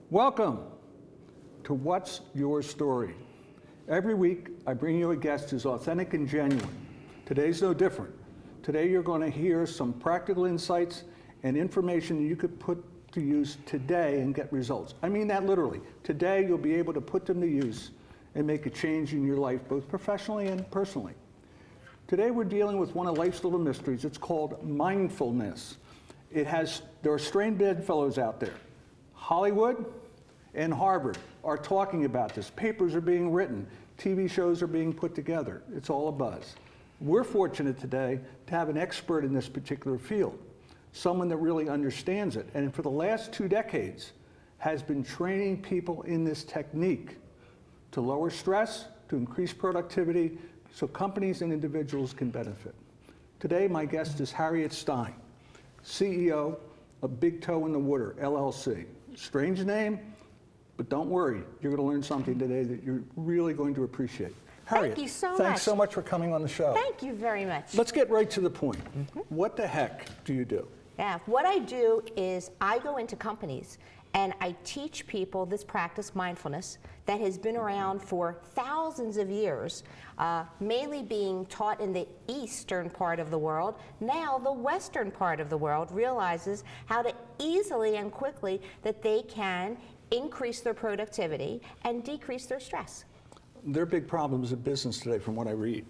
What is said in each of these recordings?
Welcome to What's Your Story? Every week, I bring you a guest who's authentic and genuine. Today's no different. Today, you're going to hear some practical insights and information you could put to use today and get results. I mean that literally. Today, you'll be able to put them to use and make a change in your life, both professionally and personally. Today, we're dealing with one of life's little mysteries. It's called mindfulness. There are strange bedfellows out there. Hollywood and Harvard are talking about this. Papers are being written. TV shows are being put together. It's all a buzz. We're fortunate today to have an expert in this particular field, someone that really understands it, and for the last 2 decades has been training people in this technique to lower stress, to increase productivity, so companies and individuals can benefit. Today, my guest is Harriet Stein, CEO of Big Toe in the Water, LLC. Strange name, but don't worry, you're going to learn something today that you're really going to appreciate. Harriet, thank you so much. Thanks so much for coming on the show. Thank you very much. Let's get right to the point. What the heck do you do? Yeah, what I do is I go into companies and I teach people this practice, mindfulness, that has been around for thousands of years, mainly being taught in the eastern part of the world. Now the western part of the world realizes how to easily and quickly that they can increase their productivity and decrease their stress. There are big problems in business today from what I read.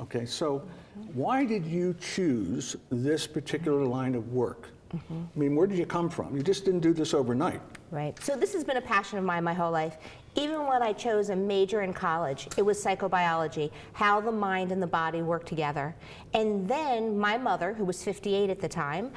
Okay, so why did you choose this particular line of work? I mean, where did you come from? You just didn't do this overnight. Right. So this has been a passion of mine my whole life. Even when I chose a major in college, it was psychobiology, how the mind and the body work together. And then my mother, who was 58 at the time,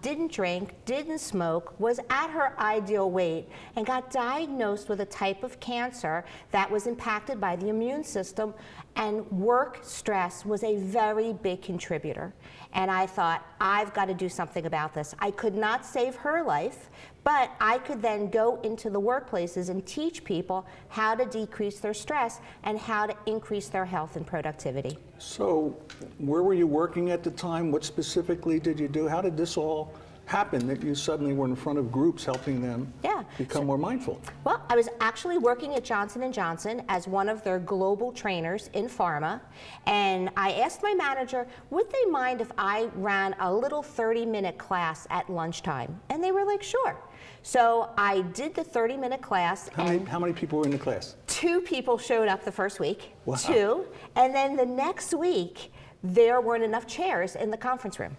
didn't drink, didn't smoke, was at her ideal weight, and got diagnosed with a type of cancer that was impacted by the immune system, and work stress was a very big contributor. And I thought, I've got to do something about this. I could not save her life, but I could then go into the workplaces and teach people how to decrease their stress and how to increase their health and productivity. So where were you working at the time? What specifically did you do? How did this all happen that you suddenly were in front of groups helping them become more mindful? Well, I was actually working at Johnson & Johnson as one of their global trainers in pharma, and I asked my manager, would they mind if I ran a little 30-minute class at lunchtime? And they were like, sure. So I did the 30-minute class. How many people were in the class? 2 people showed up the first week. Wow. 2. And then the next week, there weren't enough chairs in the conference room.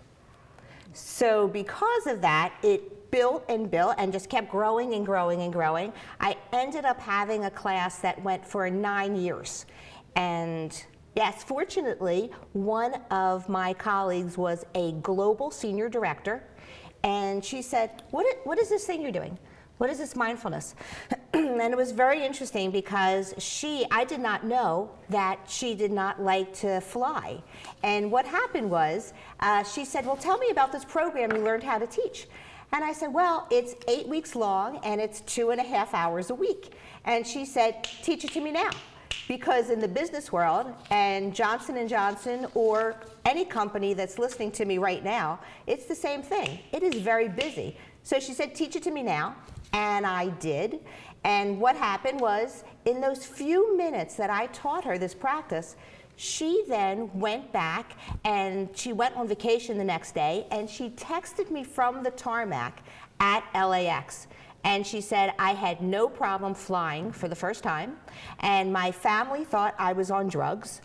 So because of that, it built and built and just kept growing and growing and growing. I ended up having a class that went for 9 years. And yes, fortunately, one of my colleagues was a global senior director. And she said, what is this thing you're doing? What is this mindfulness? And it was very interesting because I did not know that she did not like to fly. And what happened was, she said, well, tell me about this program you learned how to teach. And I said, well, it's 8 weeks long and it's 2.5 hours a week. And she said, teach it to me now. Because in the business world, and Johnson & Johnson or any company that's listening to me right now, it's the same thing. It is very busy. So she said, teach it to me now. And I did. And what happened was, in those few minutes that I taught her this practice, she then went back and she went on vacation the next day, and she texted me from the tarmac at LAX. And she said, I had no problem flying for the first time, and my family thought I was on drugs.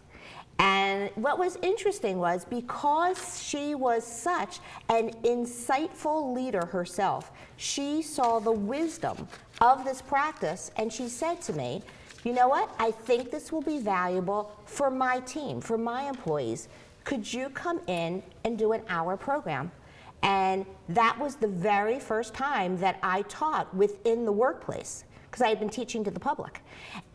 And what was interesting was, because she was such an insightful leader herself, she saw the wisdom of this practice, and she said to me, you know what, I think this will be valuable for my team, for my employees. Could you come in and do an hour program? And that was the very first time that I taught within the workplace, because I had been teaching to the public.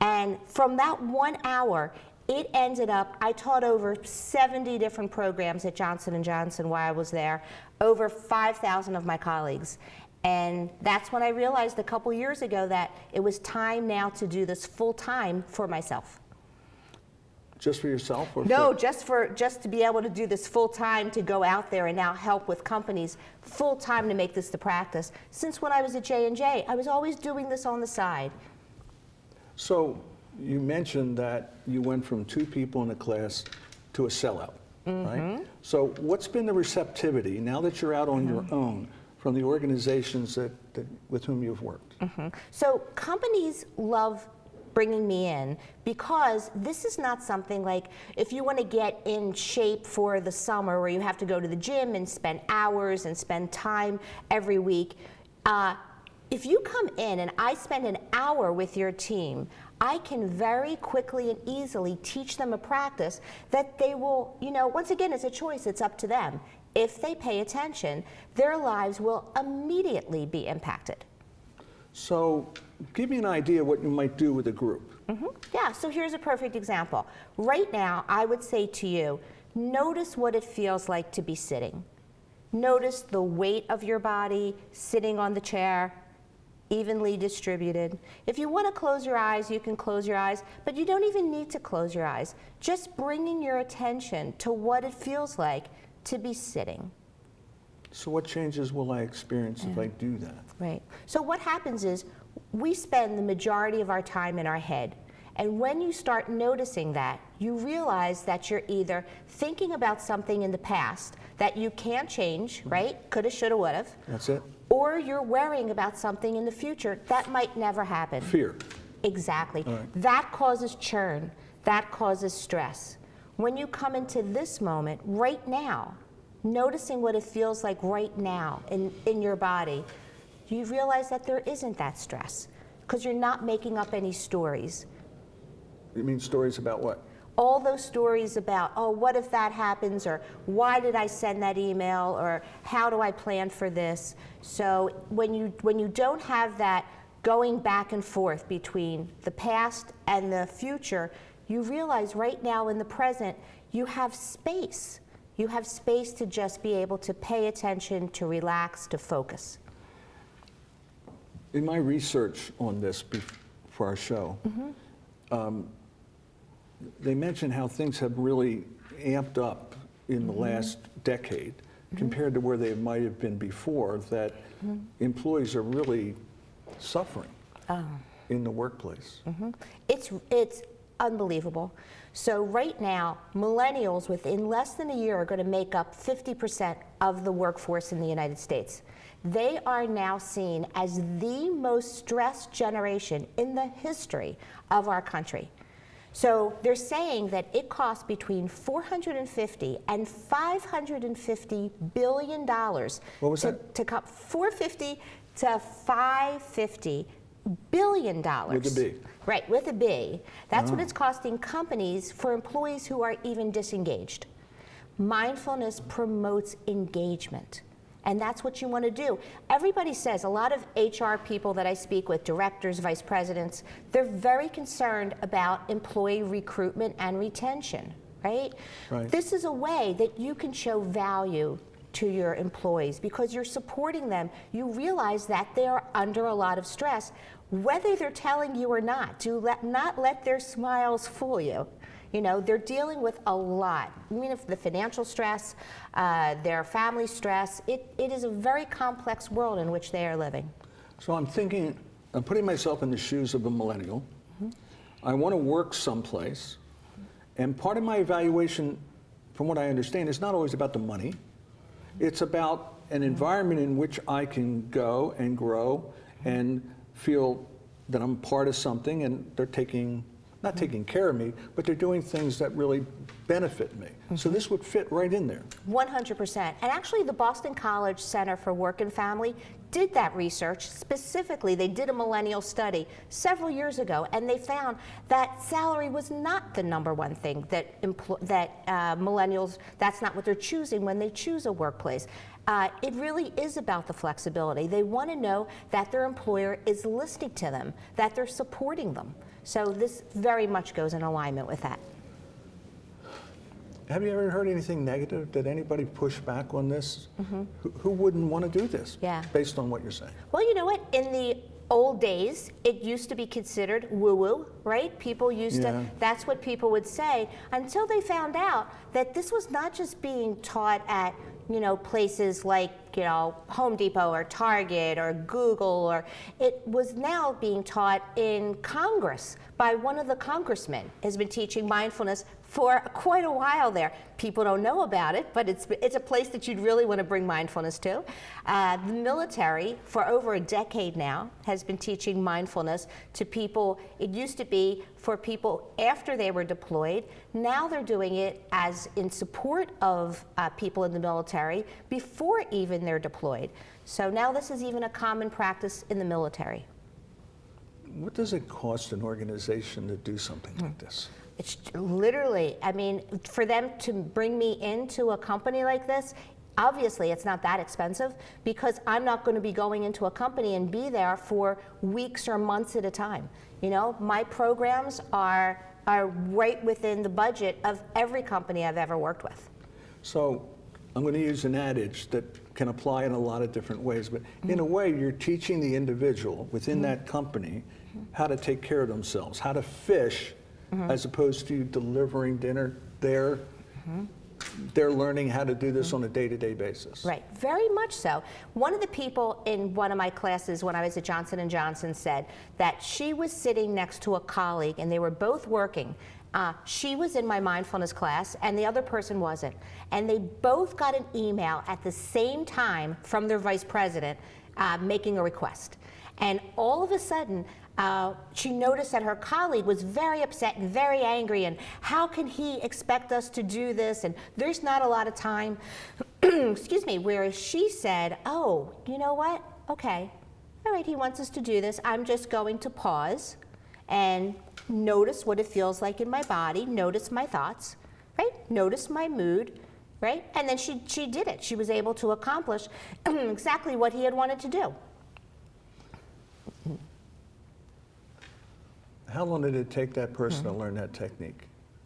And from that 1 hour, it ended up, I taught over 70 different programs at Johnson & Johnson while I was there, over 5,000 of my colleagues. And that's when I realized a couple years ago that it was time now to do this full time for myself. Just for yourself? Or No, just to be able to do this full time, to go out there and now help with companies full time to make this the practice. Since when I was at J&J, I was always doing this on the side. So you mentioned that you went from 2 people in a class to a sellout, right? So what's been the receptivity now that you're out on your own from the organizations with whom you've worked? So companies love bringing me in because this is not something like if you want to get in shape for the summer where you have to go to the gym and spend hours and spend time every week. If you come in and I spend an hour with your team, I can very quickly and easily teach them a practice that they will, once again, it's a choice, it's up to them. If they pay attention, their lives will immediately be impacted. So give me an idea of what you might do with a group. Yeah, so here's a perfect example. Right now, I would say to you, notice what it feels like to be sitting. Notice the weight of your body sitting on the chair, evenly distributed. If you want to close your eyes, you can close your eyes, but you don't even need to close your eyes. Just bringing your attention to what it feels like to be sitting. So what changes will I experience if I do that? Right. So what happens is we spend the majority of our time in our head. And when you start noticing that, you realize that you're either thinking about something in the past that you can't change, right? Coulda, shoulda, woulda. That's it? Or you're worrying about something in the future that might never happen. Fear. Exactly. All right. That causes churn. That causes stress. When you come into this moment, right now, noticing what it feels like right now in your body, you realize that there isn't that stress because you're not making up any stories. You mean stories about what? All those stories about, oh, what if that happens, or why did I send that email, or how do I plan for this? So when you don't have that going back and forth between the past and the future, you realize right now in the present, you have space. You have space to just be able to pay attention, to relax, to focus. In my research on this for our show, they mentioned how things have really amped up in the last decade compared to where they might have been before, that employees are really suffering in the workplace. It's unbelievable. So right now, millennials within less than a year are going to make up 50% of the workforce in the United States. They are now seen as the most stressed generation in the history of our country. So they're saying that it costs between $450 and $550 billion. What was that? To cut $450 to $550 billion. With a B. Right, with a B. That's what it's costing companies for employees who are even disengaged. Mindfulness promotes engagement. And that's what you want to do. Everybody says, a lot of HR people that I speak with, directors, vice presidents, they're very concerned about employee recruitment and retention, right? This is a way that you can show value to your employees because you're supporting them. You realize that they're under a lot of stress, whether they're telling you or not. Do not let their smiles fool you. You know, they're dealing with a lot. I mean, if the financial stress, their family stress, it is a very complex world in which they are living. So I'm putting myself in the shoes of a millennial. I want to work someplace. And part of my evaluation, from what I understand, is not always about the money. It's about an environment in which I can go and grow and feel that I'm part of something and they're not taking care of me, but they're doing things that really benefit me. So this would fit right in there. 100%. And actually the Boston College Center for Work and Family did that research. Specifically, they did a millennial study several years ago, and they found that salary was not the #1 thing that millennials, that's not what they're choosing when they choose a workplace. It really is about the flexibility. They want to know that their employer is listening to them, that they're supporting them. So this very much goes in alignment with that. Have you ever heard anything negative? Did anybody push back on this? Who wouldn't want to do this based on what you're saying? Well, you know what? In the old days, it used to be considered woo-woo, right? People used to, that's what people would say, until they found out that this was not just being taught at, you know, places like, you know, Home Depot or Target or Google, or it was now being taught in Congress by one of the congressmen has been teaching mindfulness for quite a while there. People don't know about it, but it's a place that you'd really want to bring mindfulness to. The military, for over a decade now, has been teaching mindfulness to people. It used to be for people after they were deployed. Now they're doing it as in support of people in the military before even they're deployed. So now this is even a common practice in the military. What does it cost an organization to do something like this? It's literally, I mean, for them to bring me into a company like this, obviously it's not that expensive, because I'm not going to be going into a company and be there for weeks or months at a time. You know, my programs are right within the budget of every company I've ever worked with. So I'm going to use an adage that can apply in a lot of different ways, but in a way you're teaching the individual within that company how to take care of themselves, how to fish, as opposed to delivering dinner. They're learning how to do this on a day-to-day basis. Right, very much so. One of the people in one of my classes when I was at Johnson & Johnson said that she was sitting next to a colleague and they were both working. She was in my mindfulness class and the other person wasn't. And they both got an email at the same time from their vice president making a request. And all of a sudden, she noticed that her colleague was very upset and very angry, and how can he expect us to do this, and there's not a lot of time. Excuse me, whereas she said, oh, you know what, okay, all right, he wants us to do this. I'm just going to pause and notice what it feels like in my body, notice my thoughts, right? Notice my mood, right? And then she did it. She was able to accomplish exactly what he had wanted to do. How long did it take that person to learn that technique?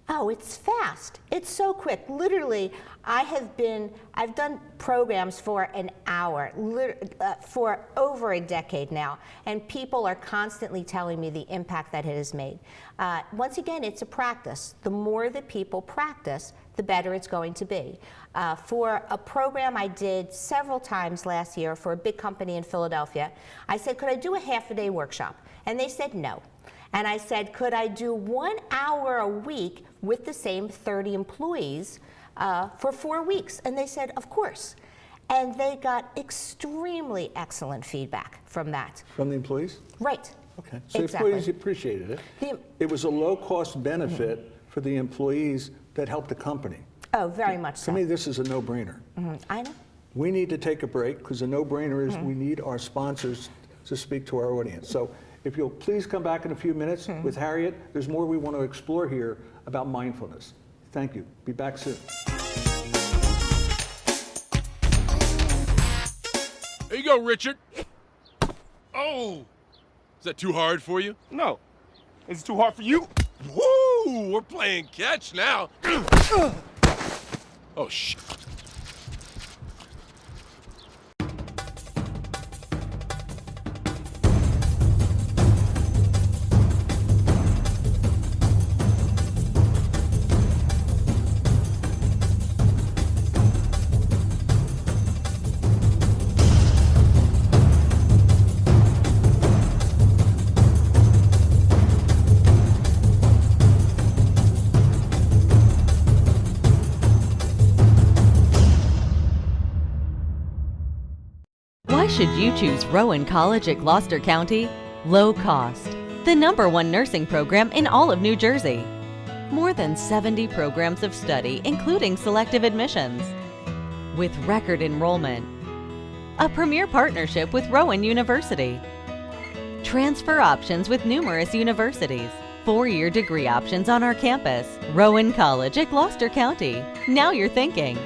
Oh, it's fast. It's so quick. Literally, I've done programs for an hour, for over a decade now, and people are constantly telling me the impact that it has made. Once again, it's a practice. The more that people practice, the better it's going to be. For a program I did several times last year for a big company in Philadelphia, I said, could I do a half-a-day workshop? And they said no. And I said, could I do 1 hour a week with the same 30 employees for 4 weeks? And they said, of course. And they got extremely excellent feedback from that. From the employees? Right. Okay. So Exactly. the employees appreciated it. It was a low-cost benefit for the employees that helped the company. Oh, very much so. To me, this is a no-brainer. I know. We need to take a break, because a no-brainer is we need our sponsors to speak to our audience. So if you'll please come back in a few minutes with Harriet, there's more we want to explore here about mindfulness. Thank you. Be back soon. There you go, Richard. Oh, is that too hard for you? No. Is it too hard for you? Woo, we're playing catch now. Oh, shit. Why should you choose Rowan College at Gloucester County? Low cost, the #1 nursing program in all of New Jersey. More than 70 programs of study, including selective admissions. With record enrollment. A premier partnership with Rowan University. Transfer options with numerous universities. 4-year degree options on our campus. Rowan College at Gloucester County. Now you're thinking.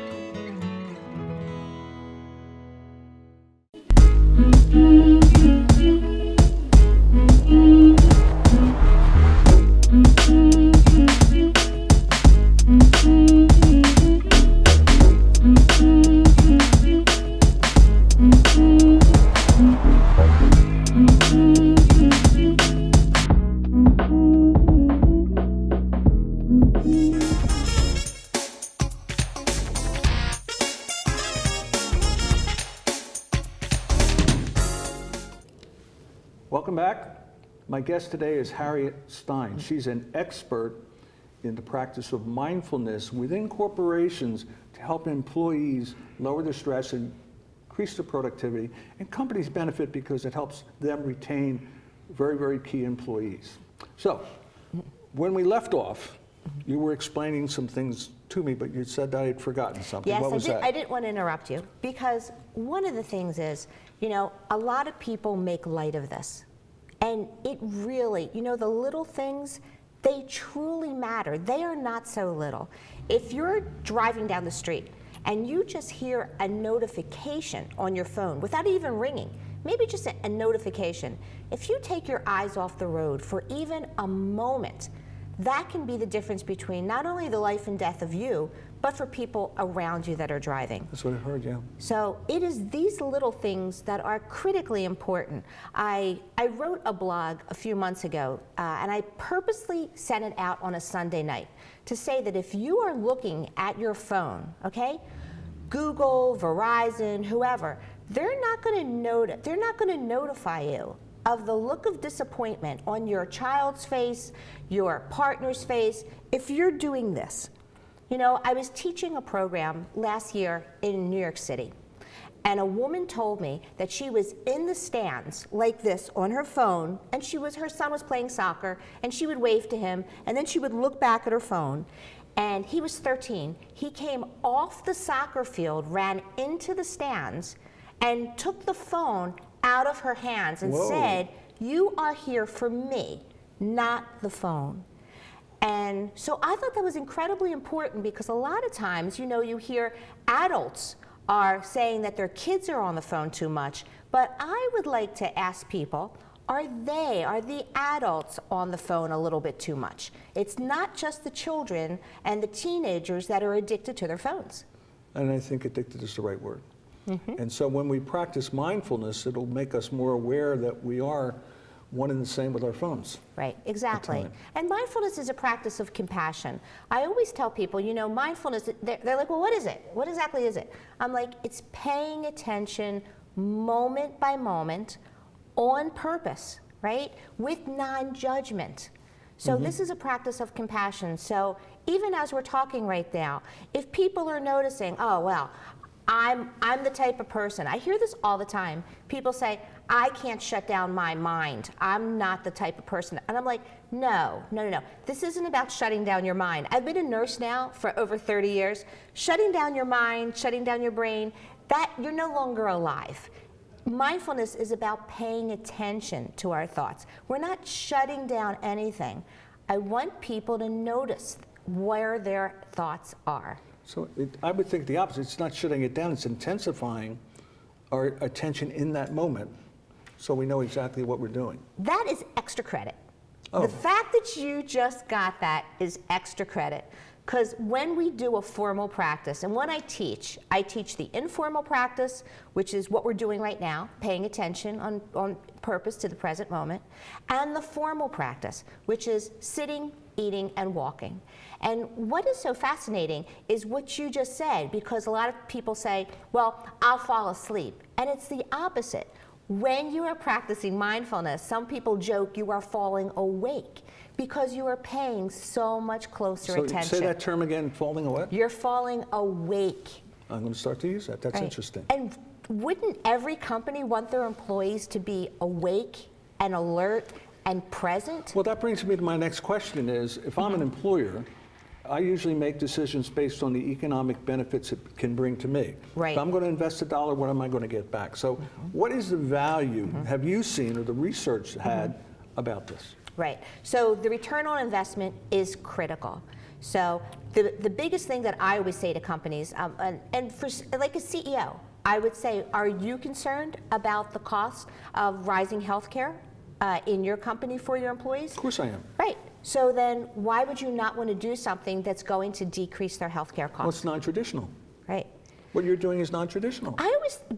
Welcome back. My guest today is Harriet Stein. She's an expert in the practice of mindfulness within corporations to help employees lower their stress and increase their productivity, and companies benefit because it helps them retain very, very key employees. So, when we left off, you were explaining some things to me, but you said that I had forgotten something. Yes, What was that? I didn't want to interrupt you because one of the things is, a lot of people make light of this. And it really, the little things, they truly matter. They are not so little. If you're driving down the street and you just hear a notification on your phone without even ringing, maybe just a notification, if you take your eyes off the road for even a moment, that can be the difference between not only the life and death of you, but for people around you that are driving. That's what I heard, yeah. So it is these little things that are critically important. I wrote a blog a few months ago, and I purposely sent it out on a Sunday night to say that if you are looking at your phone, okay, Google, Verizon, whoever, they're not going to notify you of the look of disappointment on your child's face, your partner's face, if you're doing this. I was teaching a program last year in New York City, and a woman told me that she was in the stands like this on her phone, and her son was playing soccer, and she would wave to him, and then she would look back at her phone, and he was 13. He came off the soccer field, ran into the stands, and took the phone out of her hands and said, "You are here for me, not the phone." And so I thought that was incredibly important because a lot of times, you hear adults are saying that their kids are on the phone too much, but I would like to ask people, are the adults on the phone a little bit too much? It's not just the children and the teenagers that are addicted to their phones. And I think addicted is the right word. Mm-hmm. And so when we practice mindfulness, it'll make us more aware that we are one and the same with our phones. Right, exactly. time. And mindfulness is a practice of compassion. I always tell people, mindfulness, they're like, well, what is it? What exactly is it? I'm like, it's paying attention moment by moment on purpose, right? With non-judgment. So this is a practice of compassion. So even as we're talking right now, if people are noticing, oh, well, I'm the type of person, I hear this all the time. People say, I can't shut down my mind. I'm not the type of person. And I'm like, no. This isn't about shutting down your mind. I've been a nurse now for over 30 years. Shutting down your mind, shutting down your brain, that you're no longer alive. Mindfulness is about paying attention to our thoughts. We're not shutting down anything. I want people to notice where their thoughts are. So I would think the opposite. It's not shutting it down, it's intensifying our attention in that moment so we know exactly what we're doing. That is extra credit. Oh. The fact that you just got that is extra credit. Because when we do a formal practice, and when I teach the informal practice, which is what we're doing right now, paying attention on purpose to the present moment, and the formal practice, which is sitting, eating, and walking. And what is so fascinating is what you just said, because a lot of people say, well, I'll fall asleep. And it's the opposite. When you are practicing mindfulness, some people joke you are falling awake because you are paying so much closer attention. Say that term again, falling away? You're falling awake. I'm going to start to use that. That's Right. interesting. And wouldn't every company want their employees to be awake and alert and present? Well, that brings me to my next question is, if I'm an employer, I usually make decisions based on the economic benefits it can bring to me. Right. If I'm going to invest $1, what am I going to get back? So what is the value have you seen or the research had about this? Right. So the return on investment is critical. So the biggest thing that I always say to companies, and for like a CEO, I would say, are you concerned about the cost of rising healthcare in your company for your employees? Of course I am. Right. So then why would you not want to do something that's going to decrease their healthcare costs? Well, it's non-traditional. Right. What you're doing is non-traditional.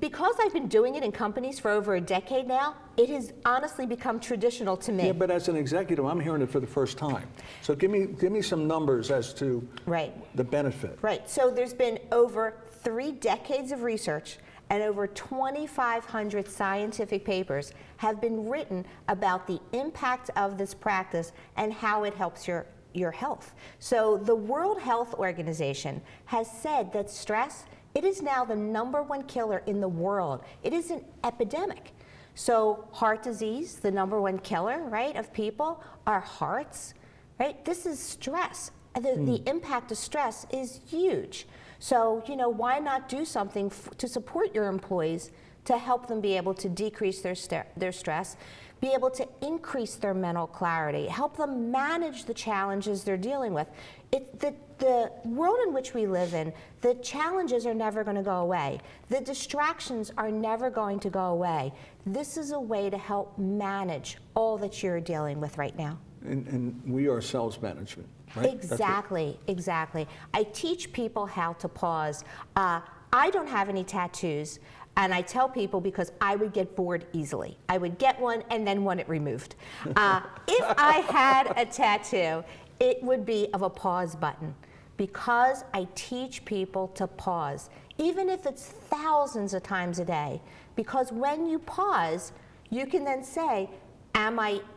Because I've been doing it in companies for over a decade now, it has honestly become traditional to me. Yeah, but as an executive, I'm hearing it for the first time. So give me some numbers as to Right. the benefit. Right. So there's been over 3 decades of research, and over 2,500 scientific papers have been written about the impact of this practice and how it helps your health. So the World Health Organization has said that stress, it is now the #1 killer in the world. It is an epidemic. So heart disease, the #1 killer, right, of people, our hearts, right? This is stress. The impact of stress is huge. So, you know, why not do something to support your employees to help them be able to decrease their stress, be able to increase their mental clarity, help them manage the challenges they're dealing with. The world in which we live in, the challenges are never going to go away. The distractions are never going to go away. This is a way to help manage all that you're dealing with right now. And we are self-management, right? Exactly, exactly. I teach people how to pause. I don't have any tattoos, and I tell people because I would get bored easily. I would get one and then want it removed. If I had a tattoo, it would be of a pause button, because I teach people to pause, even if it's thousands of times a day, because when you pause, you can then say,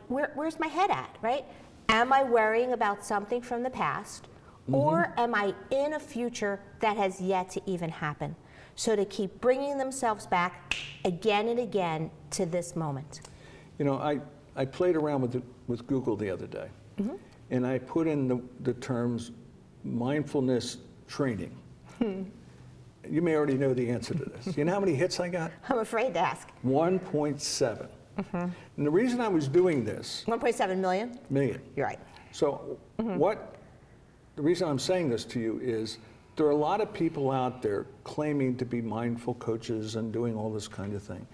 where's my head at, right? Am I worrying about something from the past, or am I in a future that has yet to even happen? So to keep bringing themselves back again and again to this moment. You know, I played around with Google the other day, and I put in the terms mindfulness training. You may already know the answer to this. You know how many hits I got? I'm afraid to ask. 1.7. And the reason I was doing this... 1.7 million? Million. You're right. So the reason I'm saying this to you is there are a lot of people out there claiming to be mindful coaches and doing all this kind of thing.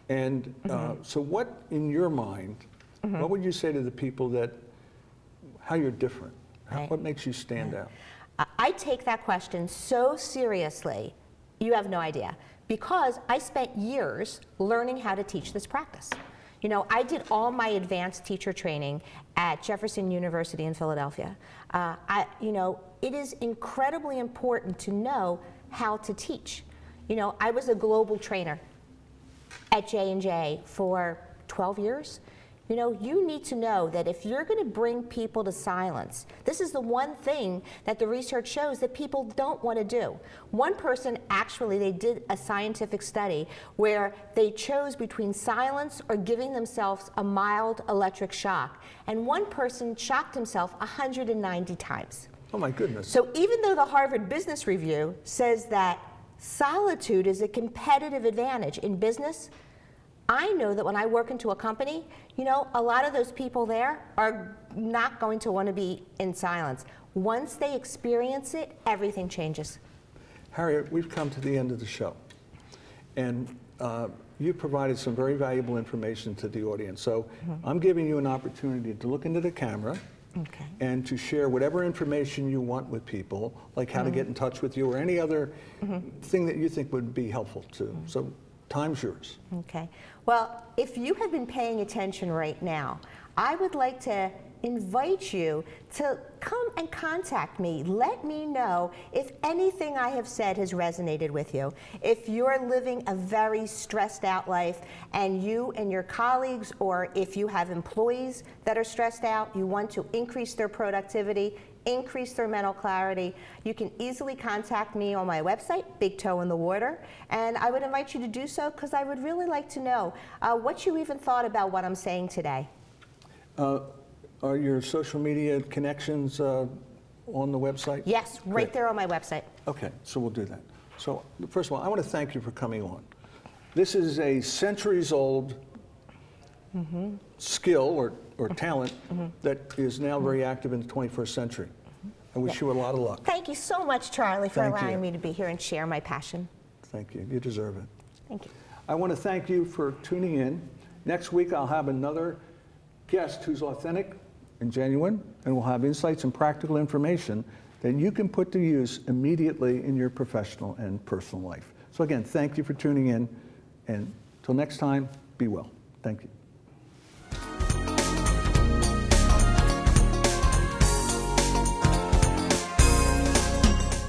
And so what, in your mind, what would you say to the people how you're different? What makes you stand out? I take that question so seriously, you have no idea, because I spent years learning how to teach this practice. You know, I did all my advanced teacher training at Jefferson University in Philadelphia. You know, it is incredibly important to know how to teach. You know, I was a global trainer at J&J for 12 years. You know, you need to know that if you're going to bring people to silence, this is the one thing that the research shows that people don't want to do. One person, actually, they did a scientific study where they chose between silence or giving themselves a mild electric shock. And one person shocked himself 190 times. Oh my goodness. So even though the Harvard Business Review says that solitude is a competitive advantage in business, I know that when I work into a company, you know, a lot of those people there are not going to want to be in silence. Once they experience it, everything changes. Harriet, we've come to the end of the show. And you provided some very valuable information to the audience. So I'm giving you an opportunity to look into the camera and to share whatever information you want with people, like how to get in touch with you or any other thing that you think would be helpful to. So time's yours. Okay. Well, if you have been paying attention right now, I would like to invite you to come and contact me. Let me know if anything I have said has resonated with you. If you're living a very stressed out life and you and your colleagues, or if you have employees that are stressed out, you want to increase their productivity, increase their mental clarity, you can easily contact me on my website, Big Toe in the Water, and I would invite you to do so because I would really like to know what you even thought about what I'm saying today. Are your social media connections on the website? Yes, right there on my website. Okay, so we'll do that. So first of all, I want to thank you for coming on. This is a centuries-old skill or talent that is now very active in the 21st century. I wish you a lot of luck. Thank you so much, Charlie, for Thank allowing you. me to be here and share my passion. Thank you. You deserve it. Thank you. I want to thank you for tuning in. Next week, I'll have another guest who's authentic and genuine, and we'll have insights and practical information that you can put to use immediately in your professional and personal life. So again, thank you for tuning in, and till next time, be well. Thank you.